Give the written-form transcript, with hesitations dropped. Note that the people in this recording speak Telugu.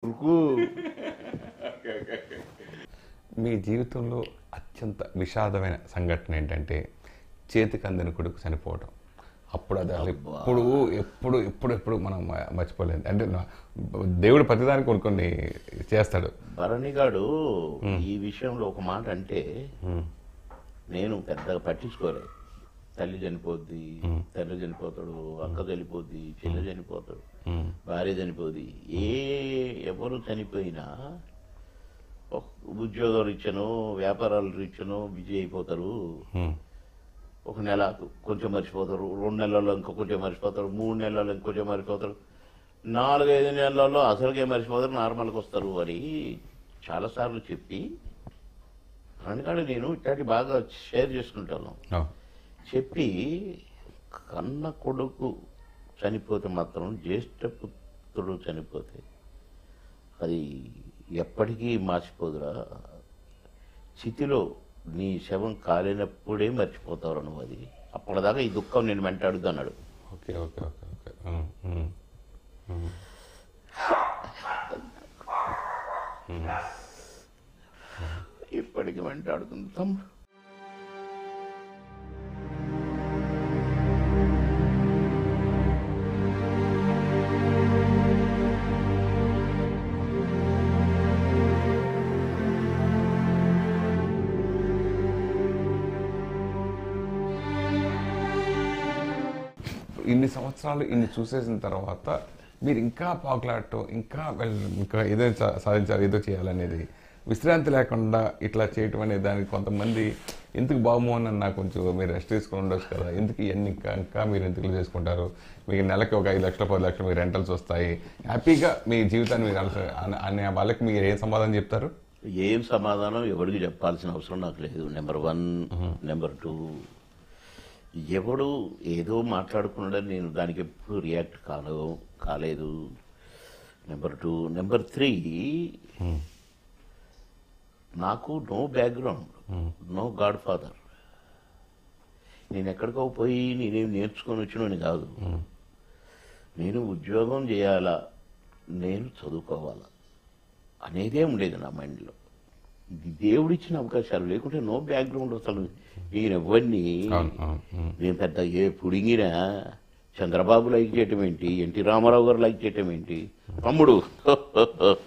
ఉరుకు. మీ జీవితంలో అత్యంత విషాదమైన సంఘటన ఏంటంటే చేతికి అందని కొడుకు చనిపోవడం. అప్పుడు అది అసలు ఎప్పుడు ఎప్పుడు ఎప్పుడు ఎప్పుడు మనం మర్చిపోలేదు. అంటే దేవుడు ప్రతిదానికి కొన్ని చేస్తాడు. భరణిగాడు ఈ విషయంలో ఒక మాట అంటే నేను పెద్దగా పట్టించుకోలేదు. తల్లి చనిపోద్ది, తండ్రి చనిపోతాడు, అక్క చనిపోద్ది, చెల్లి చనిపోతాడు, భార్య చనిపోద్ది. ఎవరు చనిపోయినా ఉద్యోగం రీత్యనో వ్యాపారాల రీత్యనో బిజీ అయిపోతారు. ఒక నెల కొంచెం మర్చిపోతారు, 2 నెలల్లో ఇంకో కొంచెం మర్చిపోతారు, 3 నెలల్లో ఇంకొంచెం మర్చిపోతారు, 4-5 నెలల్లో అసలుకే మర్చిపోతారు, నార్మల్కి వస్తారు అని చాలాసార్లు చెప్పి అందుకని నేను ఇట్లాంటి బాగా షేర్ చేసుకుంటాను. చెప్పి కన్న కొడుకు చనిపోతే మాత్రం జ్యేష్ఠ పుత్రుడు చనిపోతే అది ఎప్పటికీ మార్చిపోదురా. చితిలో నీ శవం కాలినప్పుడే మర్చిపోతావు నువ్వు. అది అప్పటిదాకా ఈ దుఃఖం నేను వెంటాడుద్దు అన్నాడు. ఓకే ఓకే ఓకే ఓకే ఇప్పటికి వెంటాడుతుంది తమ్ముడు. ఇన్ని సంవత్సరాలు ఇన్ని చూసేసిన తర్వాత మీరు ఇంకా పాకులాడటం, ఇంకా ఏదో సాధించాలి, ఏదో చేయాలనేది విశ్రాంతి లేకుండా ఇట్లా చేయటం అనేది దానికి కొంతమంది ఎందుకు బాగుమోహన్ అన్న కొంచెం మీరు రెస్ట్ తీసుకుని ఉండొచ్చు కదా, ఎందుకు ఇవన్నీ ఇంకా మీరు ఎందుకు చేసుకుంటారు, మీకు నెలకి ఒక 5 లక్షలు 10 లక్షలు మీ రెంటల్స్ వస్తాయి, హ్యాపీగా మీ జీవితాన్ని మీరు అనే వాళ్ళకి మీరు ఏం సమాధానం చెప్తారు? ఏం సమాధానం ఎవరికి చెప్పాల్సిన అవసరం నాకు లేదు. నెంబర్ 1. నెంబర్ 2, ఎవడు ఏదో మాట్లాడుకున్నాడని నేను దానికి ఎప్పుడు రియాక్ట్ కాలేదు. నెంబర్ 2. నెంబర్ 3, నాకు no background, no godfather. నేను ఎక్కడికో పోయి నేనేం నేర్చుకొని వచ్చినని కాదు. నేను ఉద్యోగం చేయాలా, నేను చదువుకోవాలా అనేదే ఉండేది నా మైండ్లో. ఇది దేవుడిచ్చిన అవకాశాలు, లేకుంటే నో బ్యాక్గ్రౌండ్. అసలు నేను ఎవరిని నేను పెద్ద ఏ పుడింగినా చంద్రబాబు లైక్ చేయటం ఏంటి, ఎన్టీ రామారావు గారు లైక్ చేయటం ఏంటి తమ్ముడు.